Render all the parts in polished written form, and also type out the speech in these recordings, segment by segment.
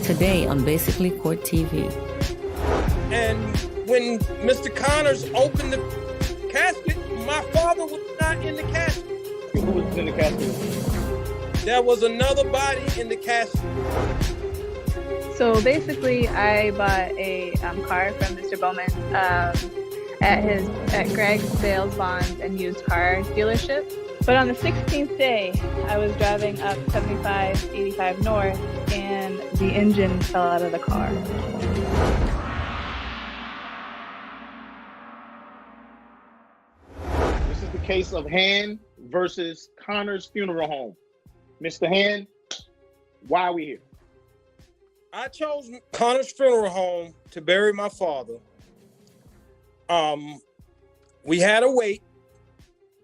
Today on Basically Court TV. And when Mr. Connors opened the casket, my father was not in the casket. Who was in the casket? There was another body in the casket. So basically, I bought a car from Mr. Bowman at Greg Bowman and used car dealership. But on the 16th day, I was driving up 7585 North, and the engine fell out of the car. This is the case of Hand versus Connors Funeral Home. Mr. Hand, why are we here? I chose Connors Funeral Home to bury my father. We had a wait.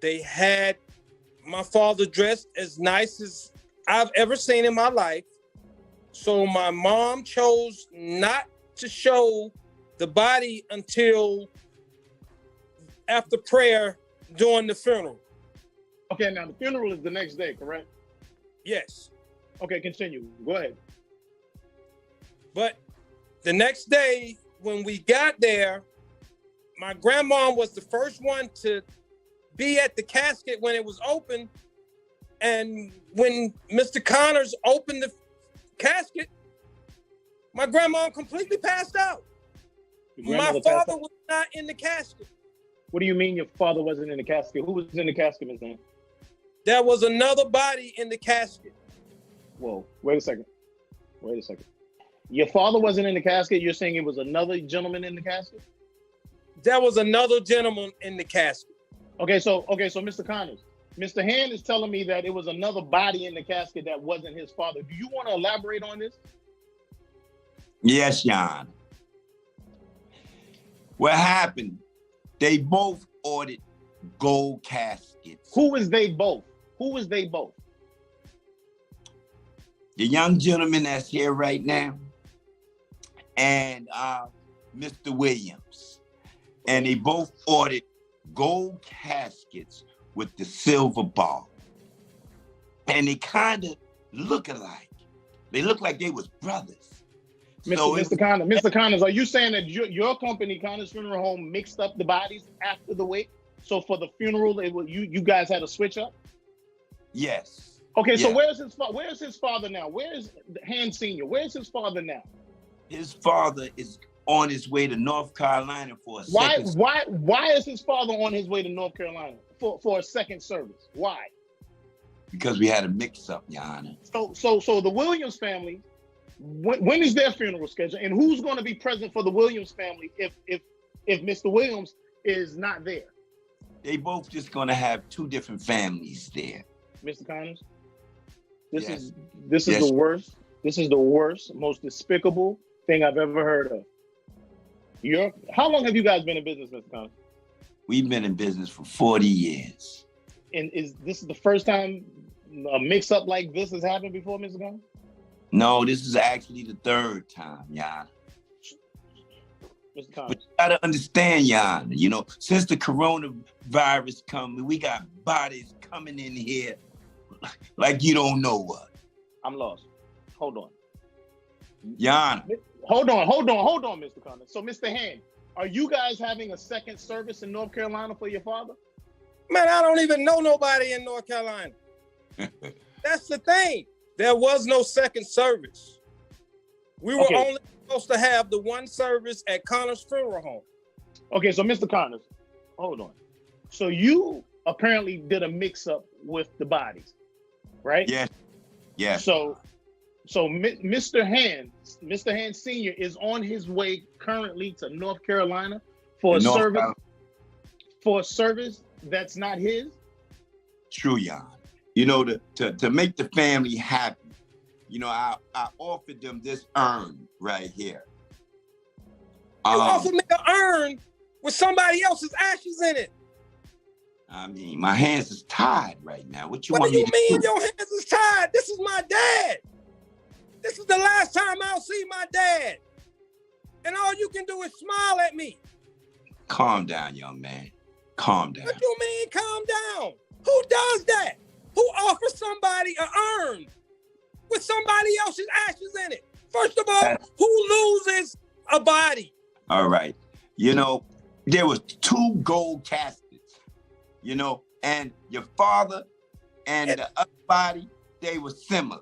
They had my father dressed as nice as I've ever seen in my life. So my mom chose not to show the body until after prayer during the funeral. Okay, now the funeral is the next day, correct? Yes. Okay, continue. Go ahead. But the next day, when we got there, my grandma was the first one to be at the casket when it was open. And when Mr. Connors opened the casket, my grandma completely passed out. My father was not in the casket. What do you mean your father wasn't in the casket? Who was in the casket, Ms. Hand? There was another body in the casket. Whoa, wait a second. Your father wasn't in the casket? You're saying it was another gentleman in the casket? There was another gentleman in the casket. Okay, so Mr. Connors, Mr. Hand is telling me that it was another body in the casket that wasn't his father. Do you want to elaborate on this? Yes, Jan. What happened? They both ordered gold caskets. Who was they both? The young gentleman that's here right now and Mr. Williams. And they both ordered gold caskets with the silver bar. And they kind of look alike. They look like they was brothers. Mr. Connors, are you saying that your company, Connors Funeral Home, mixed up the bodies after the wake? So for the funeral, you guys had a switch up? Yes. Okay, so Yeah. where's his father now? Where's Hand Senior? Where's his father now? His father is on his way to North Carolina for a second. Why is his father on his way to North Carolina for a second service? Why? Because we had a mix-up, Your Honor. So the Williams family, when is their funeral scheduled, and who's going to be present for the Williams family if Mr. Williams is not there? They both just gonna have two different families there. Mr. Connors, this is Yes. the worst. This is the worst, most despicable thing I've ever heard of. How long have you guys been in business, Mr. Connors? We've been in business for 40 years. And is this the first time a mix-up like this has happened before, Mr. Connors? No, this is actually the third time, Your Honor. Mr. Connors. But you gotta understand, Your Honor, since the coronavirus coming, we got bodies coming in here like you don't know what. I'm lost. Hold on. Your Honor. Hold on, Mr. Connors. So, Mr. Hand, are you guys having a second service in North Carolina for your father? Man, I don't even know nobody in North Carolina. That's the thing. There was no second service. We were only supposed to have the one service at Connors Funeral Home. Okay, so Mr. Connors, hold on. So you apparently did a mix-up with the bodies, right? Yes. Yes. So Mr. Hand Senior is on his way currently to North Carolina for a service that's not his. True, Jan. To make the family happy, I offered them this urn right here. You offered me an urn with somebody else's ashes in it. I mean, my hands is tied right now. What do you mean your hands is tied? This is my dad. This is the last time I'll see my dad. And all you can do is smile at me. Calm down, young man. Calm down. What do you mean, calm down? Who does that? Who offers somebody an urn with somebody else's ashes in it? First of all, who loses a body? All right. You know, there was 2 gold caskets, you know, and your father and the other body, they were similar.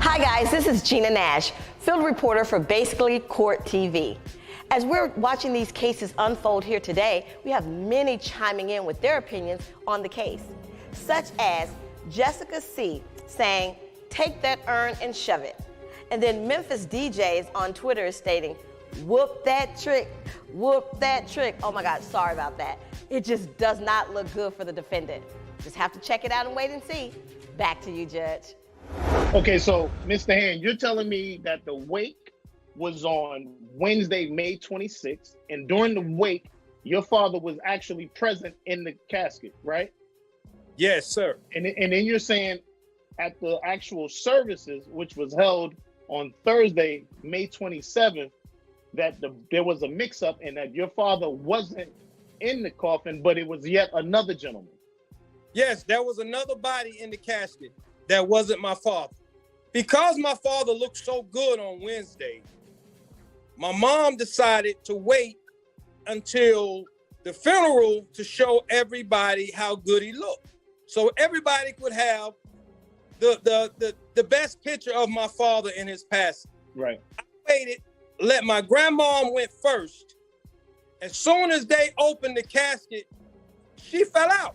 Hi guys, this is Gina Nash, field reporter for Basically Court TV. As we're watching these cases unfold here today, we have many chiming in with their opinions on the case, such as Jessica C. saying, "Take that urn and shove it." And then Memphis DJs on Twitter is stating, "Whoop that trick, whoop that trick." Oh my God, sorry about that. It just does not look good for the defendant. Just have to check it out and wait and see. Back to you, Judge. Okay, so Mr. Hand, you're telling me that the wake was on Wednesday, May 26th, and during the wake, your father was actually present in the casket, right? Yes, sir. And then you're saying at the actual services, which was held on Thursday, May 27th, that there was a mix-up and that your father wasn't in the coffin, but it was yet another gentleman. Yes, there was another body in the casket that wasn't my father. Because my father looked so good on Wednesday, my mom decided to wait until the funeral to show everybody how good he looked. So everybody could have the best picture of my father in his passing. Right. I waited, let my grandmom went first. As soon as they opened the casket, she fell out.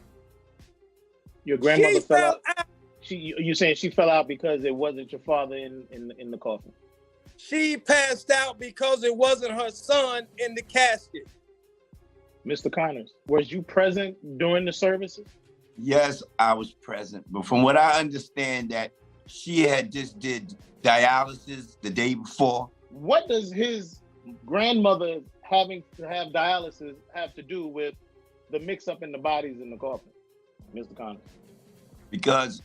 Your grandmother fell out? out. You saying she fell out because it wasn't your father in the coffin? She passed out because it wasn't her son in the casket. Mr. Connors, was you present during the services? Yes, I was present. But from what I understand, that she had just did dialysis the day before. What does his grandmother having to have dialysis have to do with the mix-up in the bodies in the coffin, Mr. Connors? Because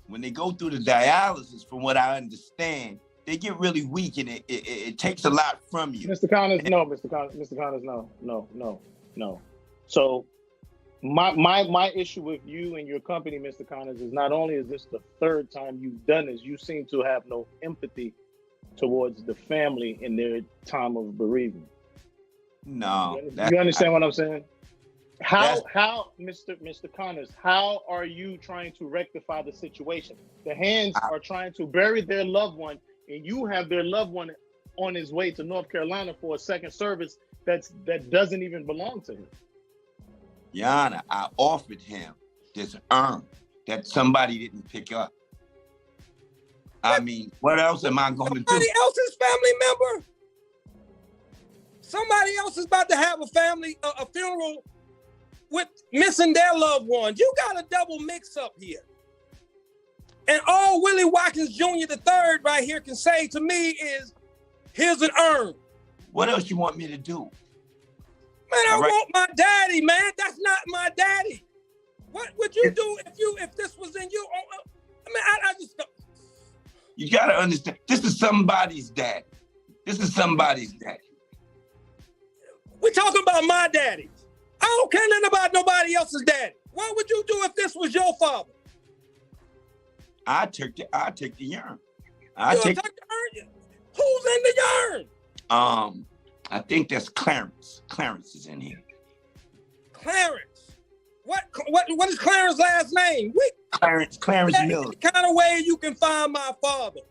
when they go through the dialysis, from what I understand, they get really weak and it takes a lot from you. Mr. Connors, no, Mr. Connors, no. So my issue with you and your company, Mr. Connors, is not only is this the 3rd time you've done this, you seem to have no empathy towards the family in their time of bereavement. No. You understand what I'm saying? How, Mr. Connors, how are you trying to rectify the situation? The Hands are trying to bury their loved one, and you have their loved one on his way to North Carolina for a second service that doesn't even belong to him. Your Honor, I offered him this urn that somebody didn't pick up. I mean, what else am I going to do? Somebody else's family member? Somebody else is about to have a funeral with missing their loved ones. You got a double mix-up here. And all Willie Watkins Jr. III right here can say to me is, here's an urn. What else you want me to do? Man, I want my daddy, man. That's not my daddy. What would you do if this was in you? I mean, I just don't. You got to understand, this is somebody's daddy. This is somebody's daddy. We're talking about my daddy. I don't care nothing about nobody else's daddy. What would you do if this was your father? I take the urn. Take the urn? Who's in the urn? I think that's Clarence. Clarence is in here. Clarence? What is Clarence's last name? Clarence Miller. The kind of way you can find my father.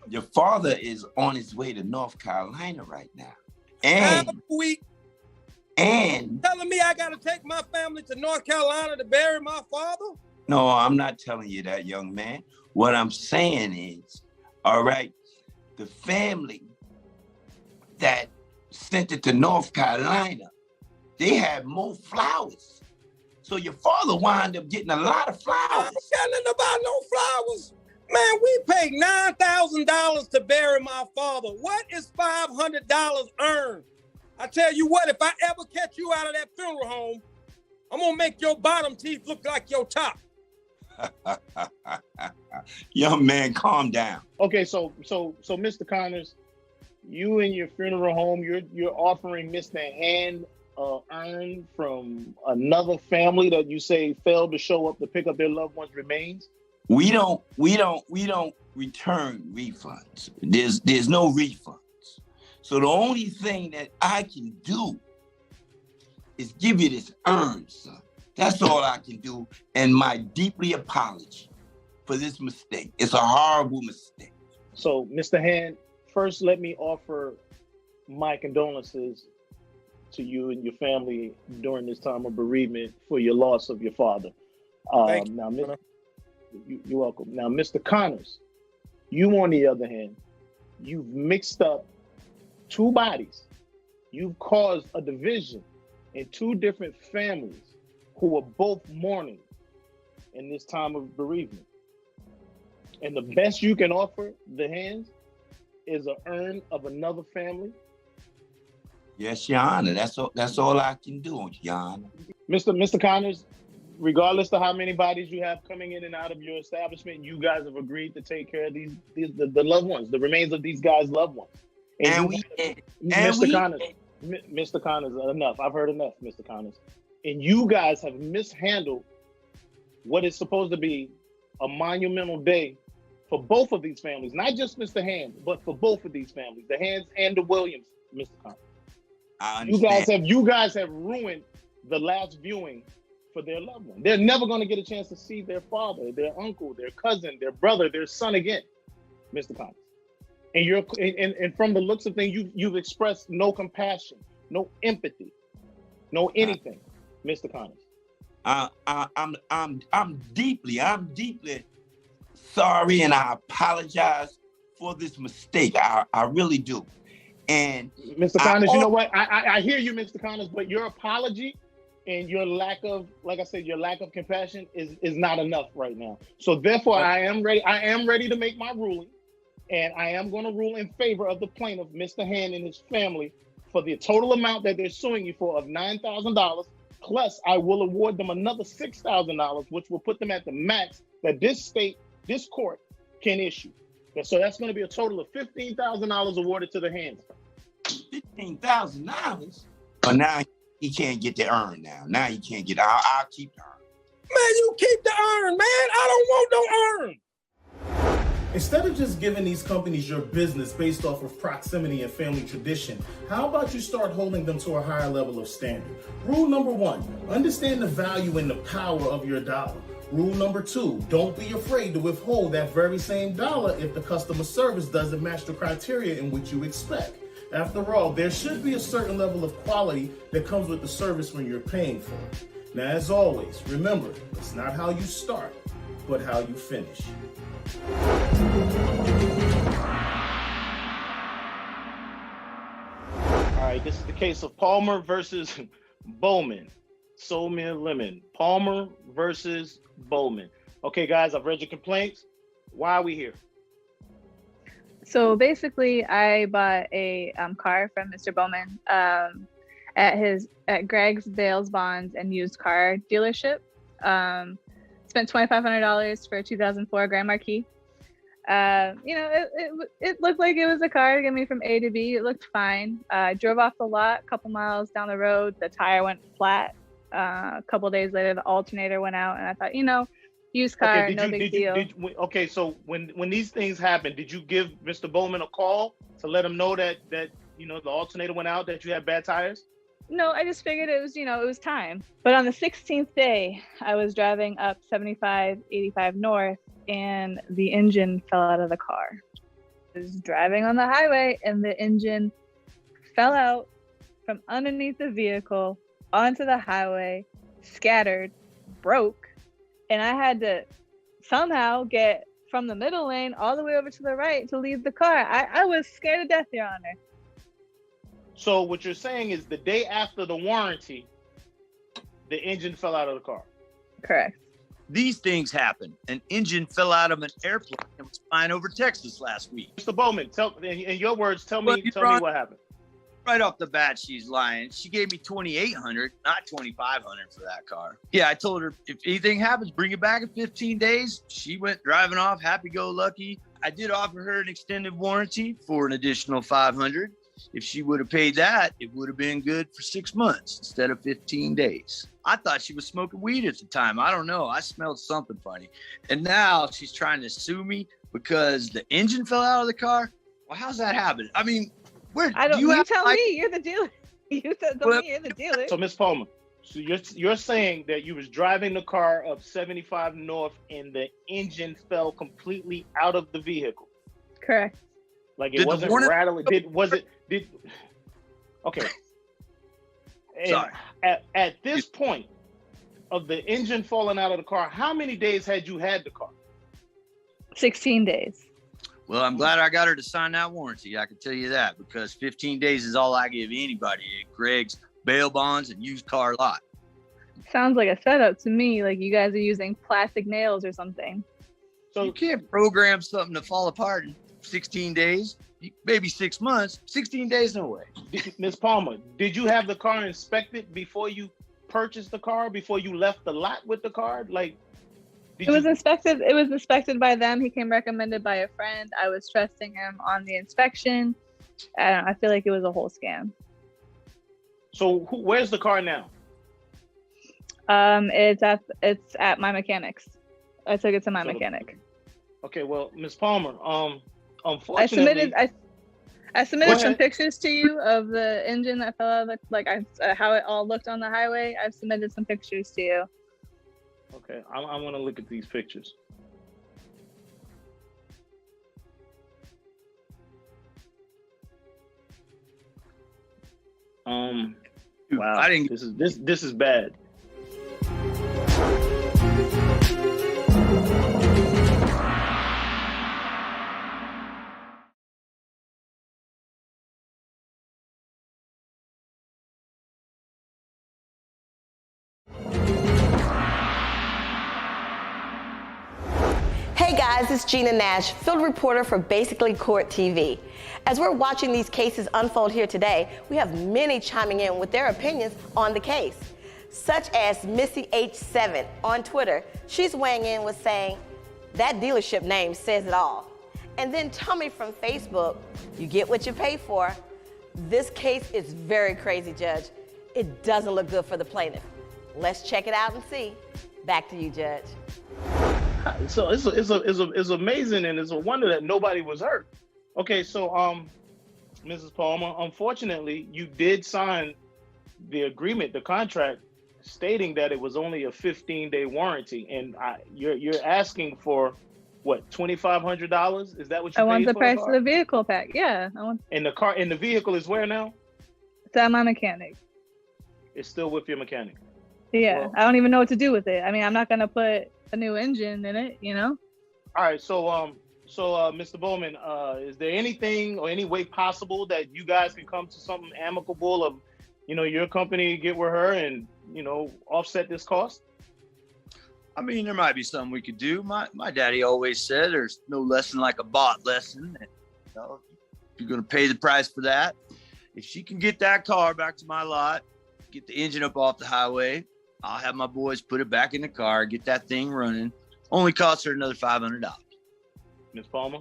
Your father is on his way to North Carolina right now. And telling me I got to take my family to North Carolina to bury my father? No, I'm not telling you that, young man. What I'm saying is, all right, the family that sent it to North Carolina, they had more flowers. So your father wound up getting a lot of flowers. I ain't got nothing about no flowers. Man, we paid $9,000 to bury my father. What is $500 earned? I tell you what, if I ever catch you out of that funeral home, I'm gonna make your bottom teeth look like your top. Young man, calm down. Okay, so Mr. Connors, you in your funeral home, you're offering Mr. Hand urn from another family that you say failed to show up to pick up their loved one's remains? We don't return refunds. There's no refunds. So the only thing that I can do is give you this urn, son. That's all I can do, and my deeply apology for this mistake. It's a horrible mistake. So, Mr. Hand, first let me offer my condolences to you and your family during this time of bereavement for your loss of your father. Thank you. Now, you're welcome. Now, Mr. Connors, you on the other hand, you've mixed up two bodies. You've caused a division in two different families who are both mourning in this time of bereavement. And the best you can offer the Hands is an urn of another family. Yes, Your Honor. That's all I can do, Your Honor. Mr. Connors, regardless of how many bodies you have coming in and out of your establishment, you guys have agreed to take care of the loved ones, the remains of these guys' loved ones. Mr. Connors, enough. I've heard enough, Mr. Connors. And you guys have mishandled what is supposed to be a monumental day for both of these families, not just Mr. Hand, but for both of these families, the Hands and the Williams, Mr. Connors. I understand. You guys have ruined the last viewing for their loved one. They're never going to get a chance to see their father, their uncle, their cousin, their brother, their son again, Mr. Connors. And from the looks of things, you've expressed no compassion, no empathy, no anything, Mr. Connors. I'm deeply sorry, and I apologize for this mistake. I really do. And Mr. Connors, you know what? I hear you, Mr. Connors, but your apology and your lack of, like I said, your lack of compassion is not enough right now. So therefore, I am ready to make my ruling, and I am going to rule in favor of the plaintiff, Mr. Hand, and his family for the total amount that they're suing you for of $9,000. Plus, I will award them another $6,000, which will put them at the max that this court can issue. So that's going to be a total of $15,000 awarded to the Hands. $15,000? But now he can't get the urn now. Now he can't get I'll keep the urn. Man, you keep the urn, man. I don't want no urn. Instead of just giving these companies your business based off of proximity and family tradition, how about you start holding them to a higher level of standard? Rule number 1, understand the value and the power of your dollar. Rule number 2, don't be afraid to withhold that very same dollar if the customer service doesn't match the criteria in which you expect. After all, there should be a certain level of quality that comes with the service when you're paying for it. Now, as always, remember, it's not how you start, but how you finish. All right, this is the case of Palmer versus Bowman. Soul Me a Lemon. Palmer versus Bowman. Okay, guys, I've read your complaints. Why are we here? So basically, I bought a car from Mr. Bowman at Greg's Bales Bonds and Used Car dealership. Spent $2,500 for a 2004 Grand Marquis. It looked like it was a car to get me from A to B. It looked fine. I drove off the lot, a couple miles down the road. The tire went flat. A couple days later, the alternator went out, and I thought, used car, okay, no big deal. So when these things happen, did you give Mr. Bowman a call to let him know that the alternator went out, that you had bad tires? No, I just figured it was time. But on the 16th day, I was driving up 75-85 North, and the engine fell out of the car. I was driving on the highway, and the engine fell out from underneath the vehicle onto the highway, scattered, broke, and I had to somehow get from the middle lane all the way over to the right to leave the car. I was scared to death, Your Honor. So what you're saying is the day after the warranty, the engine fell out of the car. Correct. These things happen. An engine fell out of an airplane and was flying over Texas last week. Mr. Bowman, in your words, tell me what happened. Right off the bat, she's lying. She gave me $2,800, not $2,500 for that car. Yeah, I told her if anything happens, bring it back in 15 days. She went driving off, happy-go-lucky. I did offer her an extended warranty for an additional $500. If she would have paid that, it would have been good for 6 months instead of 15 days. I thought she was smoking weed at the time. I don't know. I smelled something funny. And now she's trying to sue me because the engine fell out of the car. Well, how's that happen? I mean, where I don't. do You tell me. You're the dealer. You tell me you're the dealer. So, Ms. Palmer, so you're saying that you was driving the car up 75 North and the engine fell completely out of the vehicle. Correct. Like it wasn't rattling. Okay. And Sorry. At this point of the engine falling out of the car, how many days had you had the car? 16 days. Well, I'm glad I got her to sign that warranty. I can tell you that because 15 days is all I give anybody at Greg's bail bonds and used car lot. Sounds like a setup to me. Like you guys are using plastic nails or something. So you can't program something to fall apart in 16 days, maybe 6 months. 16 days, no way. Ms. Palmer, did you have the car inspected before you purchased the car? Before you left the lot with the car? Like, it was inspected. It was inspected by them. He came recommended by a friend. I was trusting him on the inspection. I feel like it was a whole scam. So where's the car now? It's at my mechanic's. I took it to my mechanic. Okay, well, Ms. Palmer, unfortunately, I submitted some pictures to you of the engine that fell out of the, how it all looked on the highway. I've submitted some pictures to you. Okay, I want to look at these pictures. Wow, this is bad. Hey guys, it's Gina Nash, field reporter for Basically Court TV. As we're watching these cases unfold here today, we have many chiming in with their opinions on the case, such as Missy H7 on Twitter. She's weighing in with saying, that dealership name says it all. And then Tommy from Facebook, you get what you pay for. This case is very crazy, Judge. It doesn't look good for the plaintiff. Let's check it out and see. Back to you, Judge. So it's amazing, and it's a wonder that nobody was hurt. Okay, so Mrs. Palmer, unfortunately, you did sign the agreement, the contract, stating that it was only a 15-day warranty, and you're asking for what, $2,500? Is that what you? I want the price of the vehicle back. Yeah, I want. And the car, and the vehicle is where now? It's at my mechanic. It's still with your mechanic. Yeah, well, I don't even know what to do with it. I mean, I'm not gonna put a new engine in it, you know? All right, so Mr. Bowman, is there anything or any way possible that you guys can come to something amicable of, your company get with her and, offset this cost? I mean, there might be something we could do. My daddy always said there's no lesson like a bought lesson. And, you're going to pay the price for that. If she can get that car back to my lot, get the engine up off the highway, I'll have my boys put it back in the car, get that thing running. Only costs her another $500. Ms. Palmer?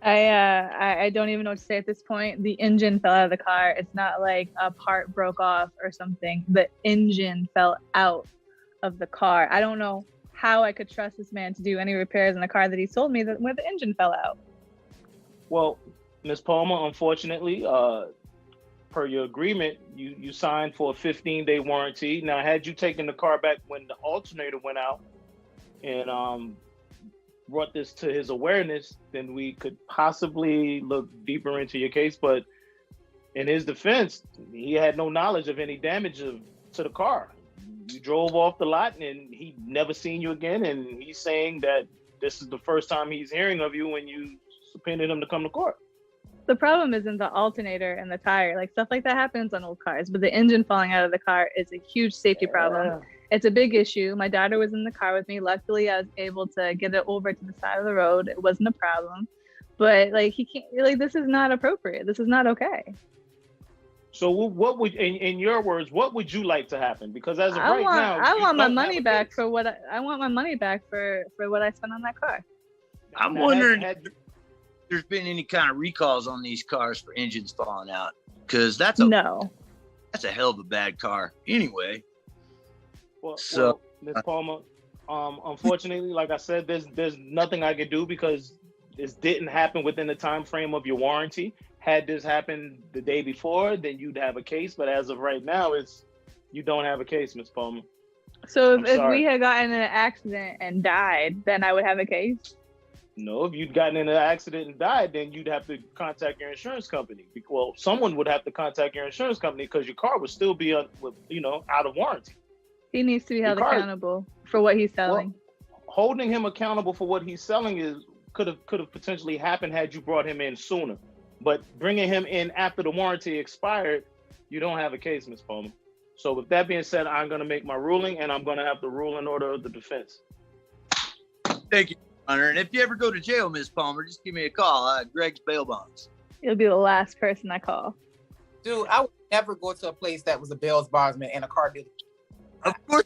I don't even know what to say at this point. The engine fell out of the car. It's not like a part broke off or something. The engine fell out of the car. I don't know how I could trust this man to do any repairs in a car that he sold me where the engine fell out. Well, Ms. Palmer, unfortunately, per your agreement, you signed for a 15-day warranty. Now, had you taken the car back when the alternator went out and brought this to his awareness, then we could possibly look deeper into your case. But in his defense, he had no knowledge of any damage to the car. You drove off the lot and he never seen you again. And he's saying that this is the first time he's hearing of you when you subpoenaed him to come to court. The problem isn't the alternator and the tire. Like, stuff like that happens on old cars, but the engine falling out of the car is a huge safety problem. It's a big issue. My daughter was in the car with me. Luckily, I was able to get it over to the side of the road. It wasn't a problem. but like he can't. Like this is not appropriate. This is not okay. So what would, in your words, what would you like to happen? Because as of I want my money back case. for what I want my money back for what I spent on that car. I'm wondering if there's been any kind of recalls on these cars for engines falling out, because that's a hell of a bad car anyway. Well, Ms. Palmer, unfortunately, like I said, there's nothing I could do because this didn't happen within the time frame of your warranty. Had this happened the day before, then you'd have a case. But as of right now, you don't have a case, Ms. Palmer. So if we had gotten in an accident and died, then I would have a case? No, if you'd gotten in an accident and died, then you'd have to contact your insurance company. Well, someone would have to contact your insurance company because your car would still be, out of warranty. He needs to be held accountable for what he's selling. Well, holding him accountable for what he's selling could have potentially happened had you brought him in sooner. But bringing him in after the warranty expired, you don't have a case, Ms. Palmer. So with that being said, I'm going to make my ruling, and I'm going to have to rule in order of the defense. Thank you, Hunter. And if you ever go to jail, Ms. Palmer, just give me a call. Greg's bail bonds. You'll be the last person I call. Dude, I would never go to a place that was a bail bondsman and a car dealer. Of course.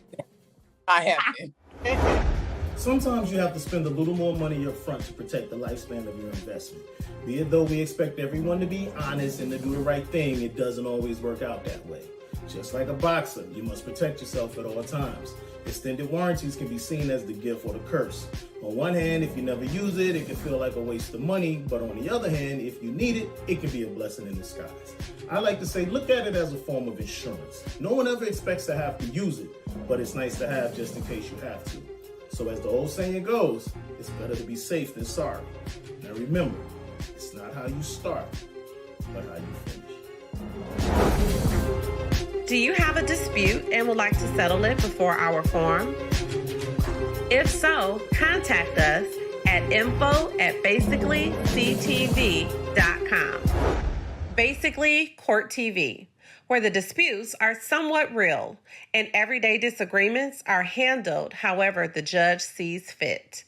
I have. Sometimes you have to spend a little more money up front to protect the lifespan of your investment. Be it though we expect everyone to be honest and to do the right thing, it doesn't always work out that way. Just like a boxer, you must protect yourself at all times. Extended warranties can be seen as the gift or the curse. On one hand, if you never use it, it can feel like a waste of money. But on the other hand, if you need it, it can be a blessing in disguise. I like to say, look at it as a form of insurance. No one ever expects to have to use it, but it's nice to have just in case you have to. So as the old saying goes, it's better to be safe than sorry. Now remember, it's not how you start, but how you finish. Do you have a dispute and would like to settle it before our forum? If so, contact us at info@basicallyctv.com. Basically Court TV, where the disputes are somewhat real and everyday disagreements are handled however the judge sees fit.